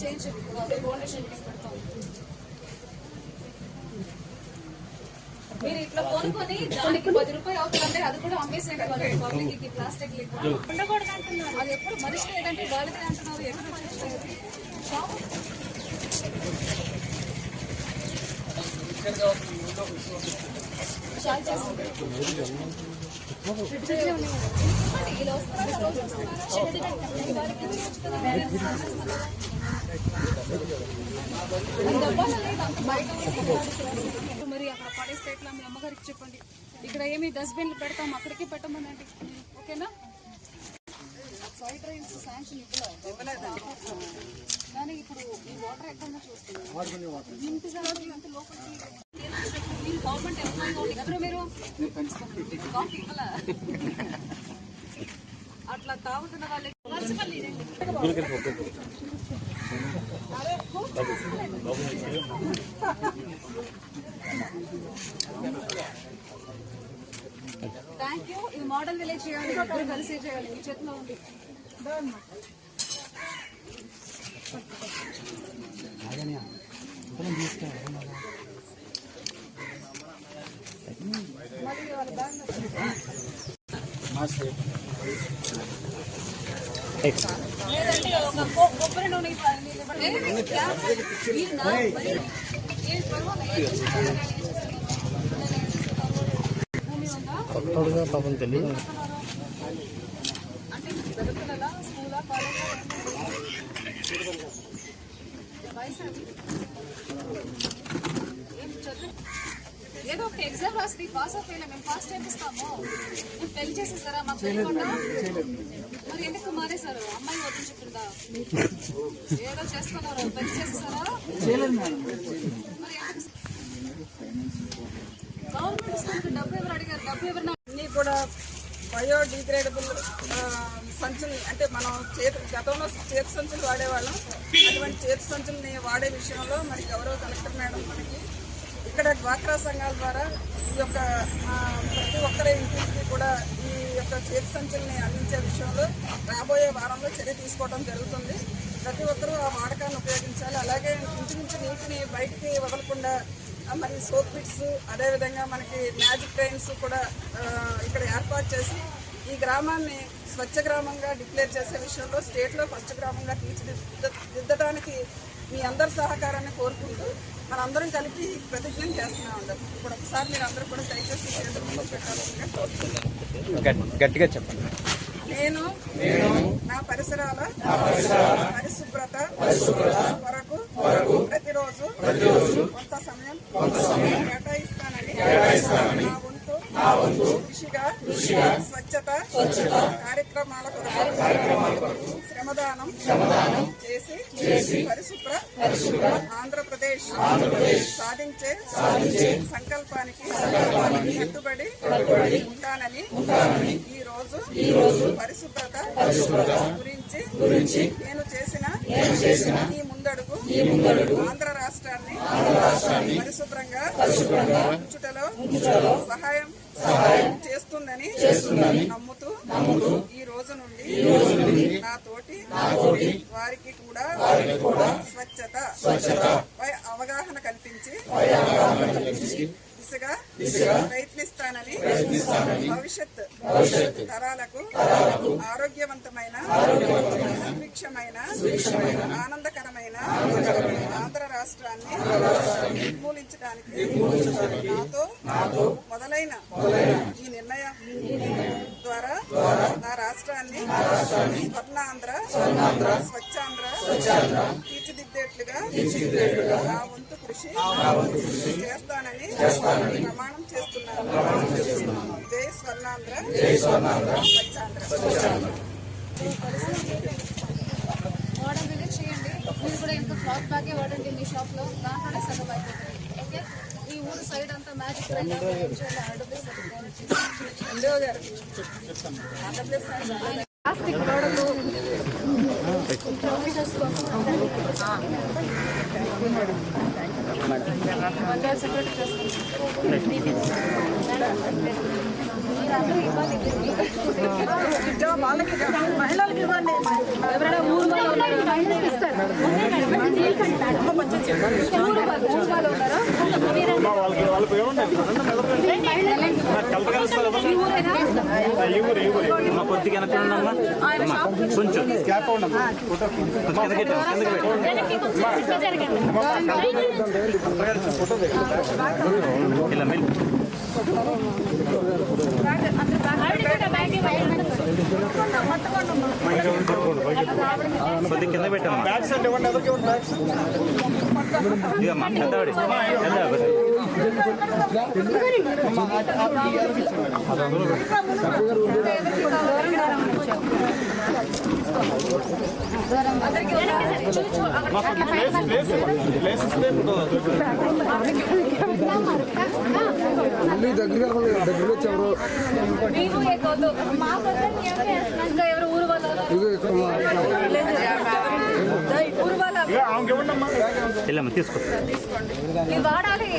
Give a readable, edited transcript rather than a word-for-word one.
చేయించండి. అదే డొనేషన్ పెడతాం. మీరు ఇట్లా కొనుక్కొని దానికి 10 రూపాయలు అవుతుందంటే అది కూడా అమ్మేసేయండి. వాళ్ళు పబ్లిక్ ప్లాస్టిక్ ఉండకూడదు అంటున్నారు. అది ఎప్పుడు మనిషి ఏంటంటే వాళ్ళదే అంటున్నారు. ఎక్కడ ఇలా వస్తున్నారా రోజు మరి అక్కడ పడేస్తే ఎట్లా? మీ అమ్మగారికి చెప్పండి. ఇక్కడ ఏమి డస్ట్బిన్లు పెడతాం, అక్కడికి పెట్టమనండి. ఓకేనా? సైడ్ డ్రైన్స్ శాంక్షన్ ఇవ్వలేదు కానీ ఇప్పుడు ఈ వాటర్ ఎక్కడన్నా చూస్తున్నాం. గవర్నమెంట్ ఎంప్లాయీ ఎవరు మీరు? కాఫీ ఇవ్వాలా? అట్లా తాగుతున్న వాళ్ళకి థ్యాంక్ యూ. ఇది మోడల్ విలేజ్ చేయాలి, ఇద్దరు కలిసి చేయాలి. మీ చేతిలో ఉంది. లేదంటే ఒక కొబ్బరి నూనె పాపం తెలియదు. అంటే చదువుతున్నా స్కూలా కాలేజా ఏదో ఒక ఎగ్జామ్ రాసి పాస్ అయిపోయినా మేము పాస్ చేపిస్తాము. మేము పెళ్లి చేసేస్తారా? మాకు తెలియకుండా మరి ఎందుకు మారేశారు? అమ్మాయి వద్దని చెప్పిందా? ఏదో చేస్తున్నారు, పెళ్లి చేసేస్తారా? మరి గవర్నమెంట్ స్కూల్కి డబ్బు ఎవరు అడిగారు? డబ్బు ఎవరు? అన్నీ కూడా బయోడిగ్రేడబుల్ సంచులు, అంటే మనం గతంలో చేతి సంచులు వాడేవాళ్ళం. అటువంటి చేతి సంచుల్ని వాడే విషయంలో మరి గౌరవ కలెక్టర్ మేడం మనకి ఇక్కడ డ్వాక్రా సంఘాల ద్వారా ఈ యొక్క ప్రతి ఒక్కరి ఇంటికి కూడా ఈ యొక్క చేతి సంచుల్ని అందించే విషయంలో రాబోయే వారంలో చర్య తీసుకోవడం జరుగుతుంది. ప్రతి ఒక్కరూ ఆ వాడకాన్ని ఉపయోగించాలి. అలాగే ఇంటి నుంచి నీటిని బయటికి వదలకుండా మరి సోప్ పిట్స్, అదేవిధంగా మనకి మ్యాజిక్ ట్రైన్స్ కూడా ఇక్కడ ఏర్పాటు చేసి ఈ గ్రామాన్ని స్వచ్ఛ గ్రామంగా డిక్లేర్ చేసే విషయంలో స్టేట్లో ఫస్ట్ గ్రామంగా తీర్చిదిద్దడానికి మీ అందరి సహకారాన్ని కోరుకుంటూ మనందరం కలిపి ప్రతిజ్ఞ చేస్తున్నాం. ఇప్పుడు ఒకసారి మీరు అందరూ కూడా దయచేసి పెట్టాలని కోరుతున్నాను. గట్టిగా చెప్పండి. నేను నా పరిసరాల పరిశుభ్రత కొరకు ప్రతిరోజు కొంత సమయం కేటాయిస్తానని నా వంతు కృషిగా స్వచ్ఛత కార్యక్రమాల కొరకు శ్రమదానం చేసి పరిశుభ్ర ఆంధ్రప్రదేశ్ సాధించే సంకల్పానికి కట్టుబడి ఉంటానని ఈ రోజు పరిశుభ్రత గురించి నేను చేసిన ఈ ముందడుగు ఆంధ్ర రాష్ట్రాన్ని పరిశుభ్రంగా ఉంచుటలో సహాయం చేస్తుందని నమ్ముతూ ఈ రోజు నుండి నా తోటి వారికి కూడా స్వచ్ఛతపై అవగాహన కల్పించి దిశగా ప్రయత్నిస్తానని భవిష్యత్ తరాలకు ఆరోగ్యవంతమైన సుభిక్షమైన ఆనందకరమైన ఆంధ్ర రాష్ట్రాన్ని నిర్మూలించడానికి నాతో మొదలైన ఈ నిర్ణయం ద్వారా నా రాష్ట్రాన్ని స్వర్ణాంధ్ర స్వచ్ఛాంధ్ర తీర్చిదిద్దేట్లుగా నా వంతు కృషి చేస్తానని ప్రమాణం చేస్తున్నాను. జై స్వర్ణాంధ్ర స్వచ్ఛాంధ్ర. మోడల్ విలేజ్ చేయండి. మీరు కూడా ఇంత క్లాత్ బ్యాగే వాడండి మీ షాప్లో. దాంట్లోనే సగం అయిపోతుంది. ఓకే? ఈ ఊరు సైడ్ అంతా మ్యాజిక్ ప్లాస్టిక్ గోడలు సెపరేట్ వాళ్ళకి మహిళలకు ఇవ్వండి. ఎవరైనా ఊరు వాళ్ళు వాళ్ళు ఉన్నారా? కొద్దిగా కొంచెం ఇలా మెల్లి కొద్ది కింద పెట్టమ్మా ఇదమ్మా పెద్దవాడి ನೀವು ಏಕೋದು ఇంకా ఎవరు ఊరు వాళ్ళ వెళ్ళమ్మా తీసుకో ఇది వాడాలి.